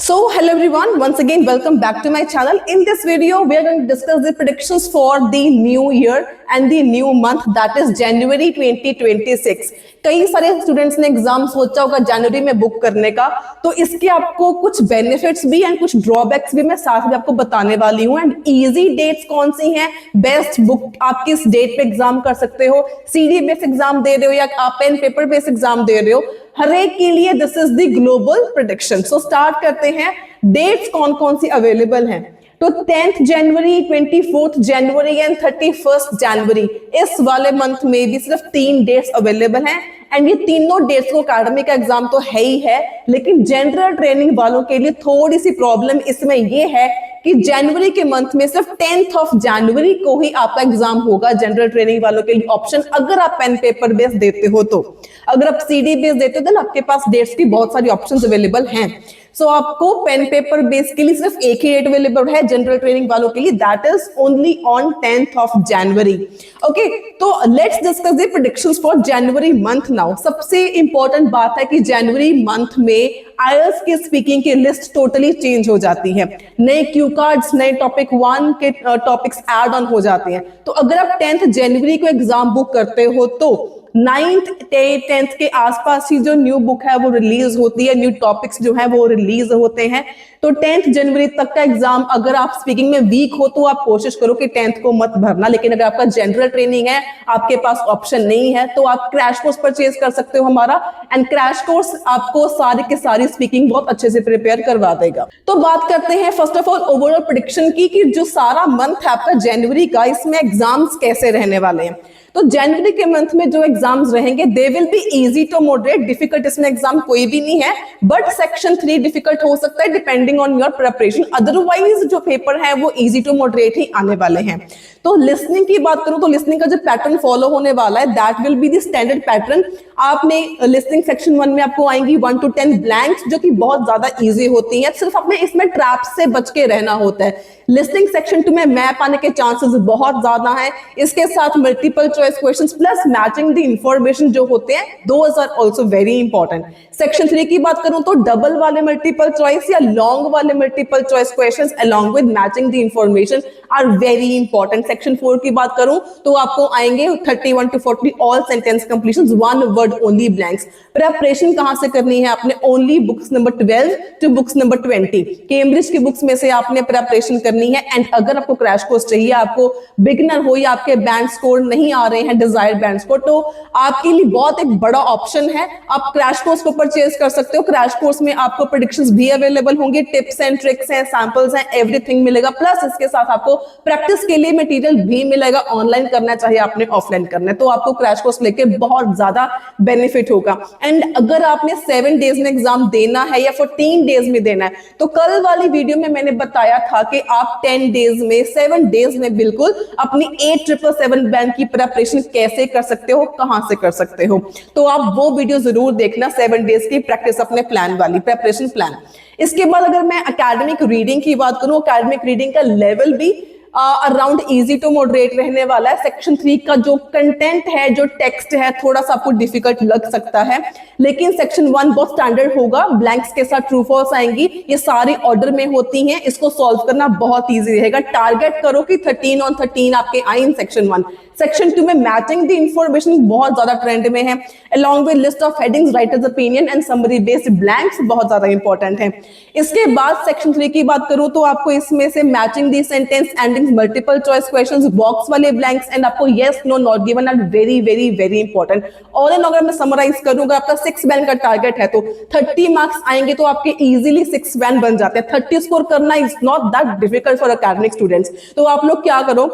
So hello everyone, once again welcome back to my channel. In this video we are going to discuss the predictions for the new year and the new month, that is January 2026. कई सारे students ने exam सोचा होगा जनवरी में book करने का, तो इसके आपको कुछ बेनिफिट्स भी एंड कुछ ड्रॉबैक्स भी मैं साथ में आपको बताने वाली हूँ। एंड इजी डेट्स कौन सी हैं, बेस्ट बुक आप किस डेट पे एग्जाम कर सकते हो, सीडी बेस्ड एग्जाम दे रहे हो या आप पेन पेपर बेस्ड एग्जाम दे रहे हो, हर एक के लिए this is the global prediction. So start करते हैं। डेट्स कौन कौन सी अवेलेबल हैं, तो 10th January, 24th January and 31st जनवरी, इस वाले मंथ में भी सिर्फ 3 डेट्स अवेलेबल हैं। एंड ये तीनों डेट्स को अकेडमी का एग्जाम तो है ही है, लेकिन जनरल ट्रेनिंग वालों के लिए थोड़ी सी प्रॉब्लम इसमें ये है कि जनवरी के मंथ में सिर्फ 10th ऑफ जनवरी को ही आपका एग्जाम होगा जनरल ट्रेनिंग वालों के लिए ऑप्शन, अगर आप पेन पेपर बेस देते हो तो। अगर आप सीडी बेस देते हो तो आपके पास डेट्स की बहुत सारी ऑप्शंस अवेलेबल हैं। सो आपको पेन पेपर बेस के लिए सिर्फ एक ही डेट अवेलेबल है जनरल ट्रेनिंग वालों के लिए, that is only on 10th of January. Okay, तो let's discuss the predictions for January month now. सबसे इंपॉर्टेंट बात है कि जनवरी मंथ में आईएलटीएस के स्पीकिंग की लिस्ट टोटली चेंज हो जाती है, नए क्यू कार्ड्स, नए टॉपिक 1 के टॉपिक्स ऐड ऑन हो जाते हैं। तो अगर आप 10th जनवरी को एग्जाम बुक करते हो तो 9th 10th के आसपास ही जो न्यू बुक है वो रिलीज होती है, न्यू टॉपिक्स जो है वो रिलीज होते हैं। तो 10th जनवरी तक का एग्जाम अगर आप स्पीकिंग में वीक हो तो आप कोशिश करो कि 10th को मत भरना, लेकिन अगर आपका जनरल ट्रेनिंग है, आपके पास ऑप्शन नहीं है, तो आप क्रैश कोर्स परचेज कर सकते हो हमारा। एंड क्रैश कोर्स आपको सारी की सारी स्पीकिंग बहुत अच्छे से प्रिपेयर करवा देगा। तो बात करते हैं first of all overall prediction की कि जो सारा मंथ है आपका जनवरी का, इसमें एग्जाम्स कैसे रहने वाले हैं। तो जनवरी के मंथ में जो एग्जाम्स रहेंगे they will be easy to moderate, difficult इसमें एग्जाम कोई भी नहीं है, बट सेक्शन 3 डिफिकल्ट हो सकता है depending on your preparation. Otherwise जो पेपर है वो इजी टू मॉडरेट ही आने वाले हैं। तो लिसनिंग की बात करूं तो लिसनिंग का जो पैटर्न फॉलो होने वाला है that will be the standard pattern. आपने लिसनिंग सेक्शन 1 में आपको आएंगी 1 to 10 ब्लैंक्स, जो कि बहुत ज्यादा इजी होती है, सिर्फ आपने इसमें ट्रैप्स से बच के रहना होता है। लिसनिंग सेक्शन 2 में मैप आने के चांसेस बहुत ज्यादा हैं, इसके साथ multiple choice questions plus matching the information जो होते हैं those are also very important. Section 3 की बात करूं तो डबल वाले मल्टीपल चॉइस या लॉन्ग वाले multiple choice questions along with matching the information are very important. Section 4 की बात करूं तो आपको आएंगे 31 to 40 all sentence completions, 1 word only blanks. Preparation कहां से करनी है आपने, only books number 12 to books number 20 Cambridge की बुक्स में से आपने प्रिपरेशन करनी है। एंड अगर आपको क्रैश कोर्स चाहिए, आपको बिगिनर हो या आपके बैंड स्कोर नहीं आ रहे हैं डिजायर्ड बैंड स्कोर, तो आपके लिए बहुत एक बड़ा ऑप्शन है, आप क्रैश कोर्स को परचेज कर सकते हो। क्रैश कोर्स में आपको प्रेडिक्शंस भी अवेलेबल होंगे, टिप्स एंड ट्रिक्स हैं, सैंपल्स हैं, एवरीथिंग मिलेगा, प्लस इसके साथ आपको प्रैक्टिस के लिए मटेरियल भी मिलेगा, ऑनलाइन करना चाहिए आपने ऑफलाइन करना है, तो आपको क्रैश कोर्स लेके बहुत ज्यादा बेनिफिट होगा। एंड अगर आपने 7 डेज में एग्जाम देना है या 14 डेज में देना है, तो कल वाली वीडियो में मैंने बताया था कि आप 10 डेज में 7 डेज में बिल्कुल अपनी 8777 बैंक की प्रिपरेशन कैसे कर सकते हो, कहां से कर सकते हो, तो आप वो वीडियो जरूर देखना, 7 डेज की प्रैक्टिस अपने प्लान वाली, प्रिपरेशन प्लान। इसके बाद अगर मैं एकेडमिक रीडिंग की बात करूं, एकेडमिक रीडिंग का लेवल भी अराउंड इजी टू मॉडरेट रहने वाला है। सेक्शन 3 का जो कंटेंट है, जो टेक्स्ट है, थोड़ा सा आपको डिफिकल्ट लग सकता है, लेकिन सेक्शन 1 बहुत स्टैंडर्ड होगा, ब्लैंक्स के साथ ट्रू फॉल्स आएंगी, ये सारी ऑर्डर में होती हैं, इसको सॉल्व करना बहुत इजी रहेगा। टारगेट करो कि 13 on 13 आपके आए इन सेक्शन 1। सेक्शन 2 में मैचिंग द इंफॉर्मेशन बहुत ज्यादा ट्रेंड में है, along with list of headings, writers opinion and summary based blanks बहुत ज्यादा इंपॉर्टेंट है। इसके बाद सेक्शन 3 की बात करूं तो आपको इसमें से matching the sentence, endings, multiple choice questions, box वाले ब्लैंक्स एंड आपको yes no not given are very very very important. All in अगर मैं समराइज करूंगा, आपका 6 बैंड का टारगेट है तो 30 मार्क्स आएंगे तो आपके इजीली 6 बैंड बन जाते हैं। 30 स्कोर करना is not that difficult for academic students. तो आप लोग क्या करो,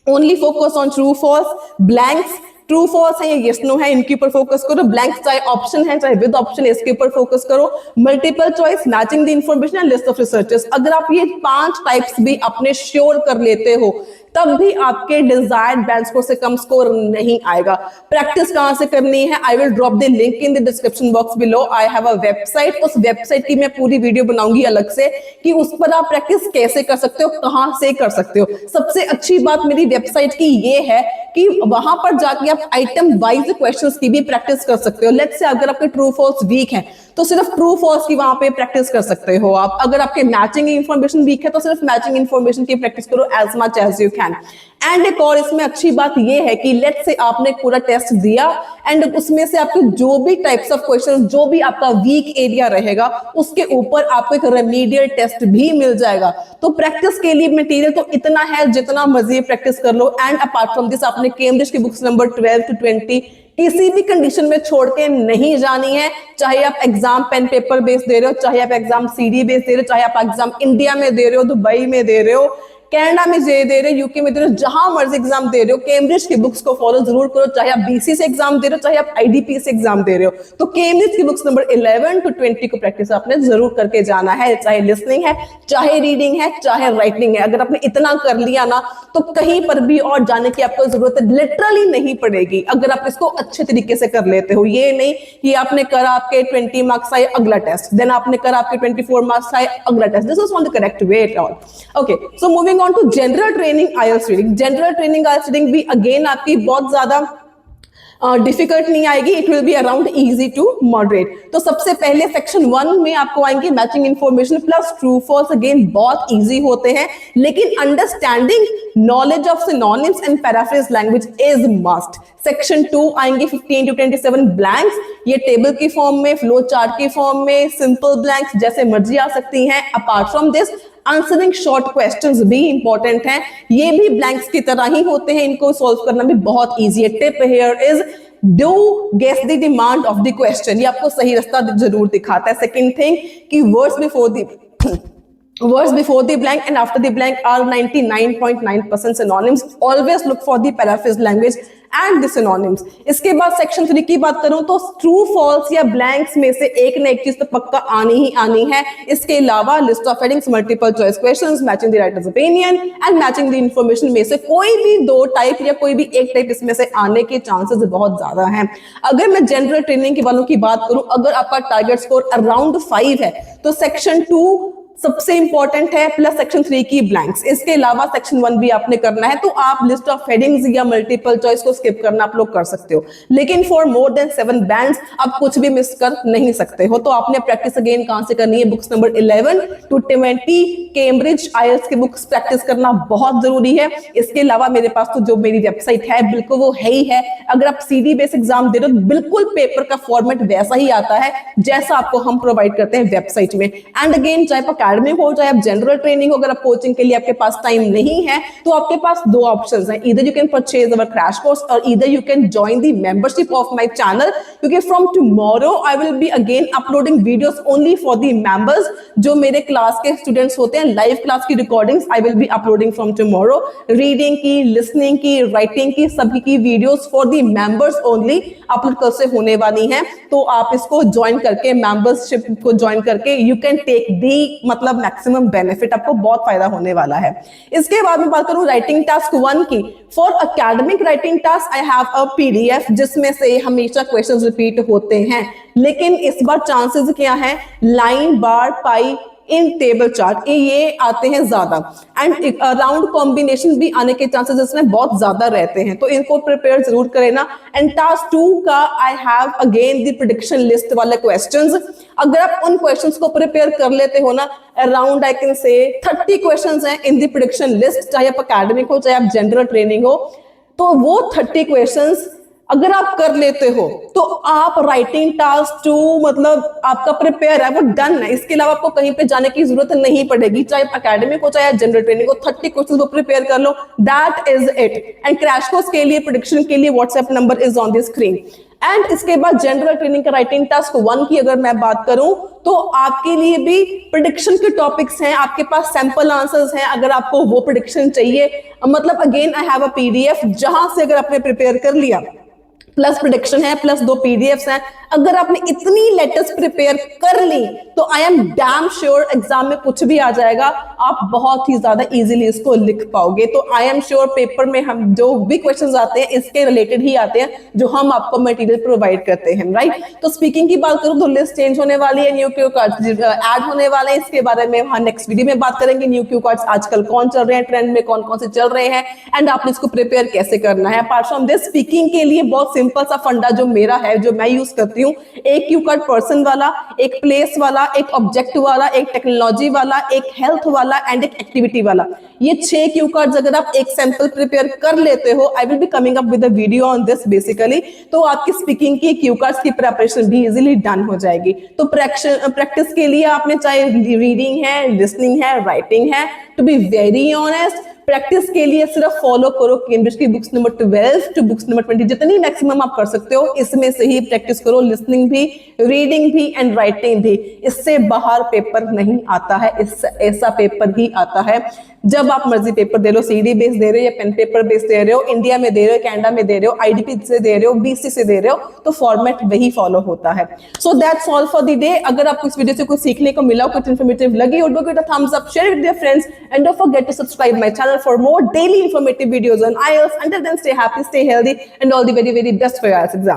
only focus on true false, blanks, true false है या यस नो है, इनके ऊपर फोकस करो। ब्लैंक्स चाहे ऑप्शन है चाहे विद ऑप्शन है, इसके ऊपर फोकस करो। Multiple choice, matching the information and list of researchers, अगर आप ये 5 टाइप्स भी अपने श्योर कर लेते हो तब भी आपके डिजायर्ड बैंड स्कोर से कम स्कोर नहीं आएगा। प्रैक्टिस कहां से करनी है, I will drop the link in the description box below. I have a website, उस वेबसाइट की मैं पूरी वीडियो बनाऊंगी अलग से कि उस पर आप प्रैक्टिस कैसे कर सकते हो, कहां से कर सकते हो। सबसे अच्छी बात मेरी वेबसाइट की ये है कि वहां पर जाके आप आइटम वाइज क्वेश्चंस की भी प्रैक्टिस कर सकते हो। लेट्स से अगर आपके ट्रू फॉल्स वीक है तो सिर्फ ट्रू फॉल्स की वहां पे प्रैक्टिस कर सकते हो आप। अगर आपके मैचिंग इंफॉर्मेशन वीक है तो सिर्फ मैचिंग इंफॉर्मेशन की प्रैक्टिस करो as much as you can. And एक और इसमें अच्छी बात यह है कि लेट्स से आपने पूरा टेस्ट दिया एंड उसमें से आपके जो भी टाइप्स ऑफ क्वेश्चन, जो भी आपका वीक एरिया रहेगा उसके ऊपर आपको एक रेमीडियल टेस्ट भी मिल जाएगा। तो प्रैक्टिस के लिए मटेरियल तो इतना है जितना मर्जी प्रैक्टिस कर लो। एंड अपार्ट फ्रॉम दिस आपने कैम्ब्रिज की बुक्स नंबर 12 to 20 किसी भी कंडीशन में छोड़ के नहीं जानी है। चाहे आप एग्जाम पेन पेपर बेस दे रहे हो, चाहे आप एग्जाम सीडी बेस दे रहे हो, चाहे आप एग्जाम इंडिया में दे रहे हो, दुबई में दे रहे हो, कनाडा में दे रहे हो, यूके में दे रहे हो, जहां मर्जी एग्जाम दे रहे हो, कैम्ब्रिज की बुक्स को फॉलो जरूर करो। चाहे आप बीसी से एग्जाम दे रहे हो, चाहे आप आईडीपी से एग्जाम दे रहे हो, तो कैम्ब्रिज की बुक्स नंबर 11 to 20 को प्रैक्टिस आपने जरूर करके जाना है। चाहे लिसनिंग है, चाहे रीडिंग है, चाहे राइटिंग है। अगर आपने इतना कर लिया ना तो कहीं पर भी और जाने की आपको जरूरत लिटरली नहीं पड़ेगी, अगर आप इसको अच्छे तरीके से कर लेते हो। ये नहीं कि आपने करा, आपके 20 मार्क्स आए, अगला टेस्ट, देन आपने करा, आपके 24 मार्क्स आए, अगला test. This is not the correct way at all. Okay, so moving on to general training IELTS reading। general training IELTS reading भी अगेन आपकी बहुत ज्यादा डिफिकल्ट नहीं आएगी, it will be around easy to moderate. तो सबसे पहले section 1 में आपको आएंगे matching information plus true false. Again बहुत इजी होते हैं, लेकिन understanding knowledge of synonyms and paraphrase language is must. Section 2 आएंगे 15 to 27 ब्लैंक्स, ये टेबल की फॉर्म में, फ्लो चार्ट की फॉर्म में, सिंपल ब्लैंक्स जैसे मर्जी आ सकती हैं। Apart from this answering short questions भी इंपॉर्टेंट हैं, ये भी ब्लैंक्स की तरह ही होते हैं, इनको सॉल्व करना भी बहुत इजी है। Tip here is do guess the demand of the question, ये आपको सही रास्ता जरूर दिखाता है। सेकंड थिंग कि words before the blank and after the blank are 99.9% synonyms। always look for the paraphrase language and the synonyms। इसके बाद सेक्शन 3 की बात करूं तो ट्रू फॉल्स या ब्लैंक्स में से एक ना एक चीज तो पक्का आनी ही आनी है। इसके अलावा list of headings, multiple choice questions, matching the writers opinion and matching the information में से कोई भी 2 टाइप या कोई भी एक टाइप इसमें से आने के चांसेस बहुत ज्यादा हैं। अगर मैं जनरल ट्रेनिंग के वालों की बात करूं, अगर आपका टारगेट स्कोर अराउंड 5 है तो सेक्शन 2 सबसे इंपॉर्टेंट है, प्लस सेक्शन 3 की ब्लैंक्स। इसके अलावा सेक्शन 1 भी आपने करना है, तो आप लिस्ट ऑफ हेडिंग्स या मल्टीपल चॉइस को स्किप करना आप लोग कर सकते हो, लेकिन फॉर मोर देन 7 बैंड्स आप कुछ भी मिस कर नहीं सकते हो। तो आपने प्रैक्टिस अगेन कहां से करनी है? Books number 11 to 20 Cambridge IELTS की बुक्स प्रैक्टिस करना बहुत जरूरी है। इसके अलावा मेरे पास तो जो मेरी वेबसाइट है बिल्कुल वो है ही है। अगर आप सीडी बेस एग्जाम दे रहे हो, बिल्कुल पेपर का फॉर्मेट वैसा ही आता है जैसा आपको हम प्रोवाइड करते हैं वेबसाइट में। एंड अगेन चाहे एकेडमिक हो, चाहे आप जनरल ट्रेनिंग हो, अगर आप कोचिंग के लिए आपके पास टाइम नहीं है तो आपके पास 2 ऑप्शंस हैं। Either you can purchase our crash course और either you can join the membership of my channel, क्योंकि from tomorrow I will be again uploading videos only for the members. जो मेरे क्लास के स्टूडेंट्स होते हैं, live class की recordings I will be uploading from tomorrow. Reading की, listening की, writing की, सभी की videos for the members only upload कल से होने वाली हैं। तो आप इसको ज्वाइन करके, मेंबरशिप को ज्वाइन करके यू कैन टेक दी मतलब मैक्सिमम बेनिफिट, आपको बहुत फायदा होने वाला है। इसके बाद में बात करूं राइटिंग टास्क 1 की। For academic writing task I have a PDF जिसमें से हमेशा क्वेश्चंस रिपीट होते हैं, लेकिन इस बार चांसेस क्या है? लाइन, बार, पाई, इन टेबल चार्ट ये आते हैं ज्यादा, एंड राउंड कॉम्बिनेशन भी आने के चांसेस इसमें बहुत ज्यादा रहते हैं, तो इनको प्रिपेयर जरूर करें ना। एंड टास्क 2 का I have again the prediction list वाले क्वेश्चंस। अगर आप उन क्वेश्चंस को प्रिपेयर कर लेते हो ना, around I can say 30 questions हैं इन द प्रेडिक्शन लिस्ट, चाहे आप एकेडमिक हो, चाहे आप जनरल ट्रेनिंग हो, तो वो 30 क्वेश्चंस अगर आप कर लेते हो तो आप राइटिंग टास्क 2 मतलब आपका प्रिपेयर है, वो डन है। इसके अलावा आपको कहीं पे जाने की जरूरत नहीं पड़ेगी, चाहे एकेडमिक हो, चाहे जनरल ट्रेनिंग हो। 30 क्वेश्चंस को प्रिपेयर कर लो, that is it. And crash course के लिए, प्रेडिक्शन के लिए WhatsApp number is on the screen. And इसके बाद जनरल ट्रेनिंग का राइटिंग टास्क 1 की अगर मैं बात करूं तो आपके लिए भी प्रेडिक्शन के टॉपिक्स हैं, आपके पास सैंपल आंसर्स हैं। अगर आपको वो प्रेडिक्शन चाहिए, मतलब again I have a PDF जहां से अगर आपने प्रिपेयर कर लिया प्लस प्रोडिक्शन है, प्लस 2 पीडीएफ्स हैं। अगर आपने इतनी लेटेस्ट प्रिपेयर कर ली तो I am damn sure exam में कुछ भी आ जाएगा, आप बहुत ही ज्यादा इजीली इसको लिख पाओगे। तो आई एम श्योर पेपर में हम जो भी क्वेश्चंस आते हैं इसके रिलेटेड ही आते हैं जो हम आपको मटेरियल प्रोवाइड करते हैं, राइट। तो स्पीकिंग की बात करूं तो लिस्ट चेंज होने वाली है, न्यू क्यू कार्ड्स ऐड होने वाले हैं, इसके बारे में हम नेक्स्ट वीडियो में बात करेंगे। न्यू क्यू कार्ड्स आजकल कौन चल रहे हैं, ट्रेंड में कौन कौन से चल रहे हैं, एंड आपने इसको प्रिपेयर कैसे करना है। अपार्ट फ्रॉम दिस, स्पीकिंग के लिए बहुत सिंपल सा फंडा जो मेरा है, जो मैं यूज करती हूँ, एक क्यू कार्ड पर्सन वाला, एक प्लेस वाला, एक ऑब्जेक्ट वाला, एक टेक्नोलॉजी वाला, एक हेल्थ वाला एंड एक एक्टिविटी वाला। ये 6 क्यू कार्ड्स अगर आप एक सैंपल प्रिपेयर कर लेते हो, आई will be coming up with a video on this basically, तो आपकी स्पीकिंग की क्यू कार्ड्स की प्रिपरेशन भी इजीली डन हो जाएगी। तो प्रैक्टिस के लिए आपने चाहे रीडिंग है, लिसनिंग है, राइटिंग है, to be very honest practice के लिए सिर्फ फॉलो करो केम्ब्रिज की books number 12 to books number 20, जितनी मैक्सिमम आप कर सकते हो इसमें से ही प्रैक्टिस करो, लिसनिंग भी, रीडिंग भी एंड राइटिंग भी। इससे बाहर पेपर नहीं आता है, ऐसा पेपर ही आता है। जब आप मर्जी पेपर दे लो, सीडी बेस दे रहे हो या पेन पेपर बेस दे रहे हो, इंडिया में दे रहे हो, कनाडा में दे रहे हो, आईडीपी से दे रहे हो, बीसी से दे रहे हो, तो फॉर्मेट वही फॉलो होता है। So that's all for the day. अगर आपको इस वीडियो से कुछ सीखने को मिला, कुछ इन्फॉर्मेटिव लगी, don't forget to thumbs up, share with your friends and don't forget to subscribe my channel for more daily informative videos on IELTS. Until then, stay happy, stay healthy, and all the very, very best for your IELTS exam.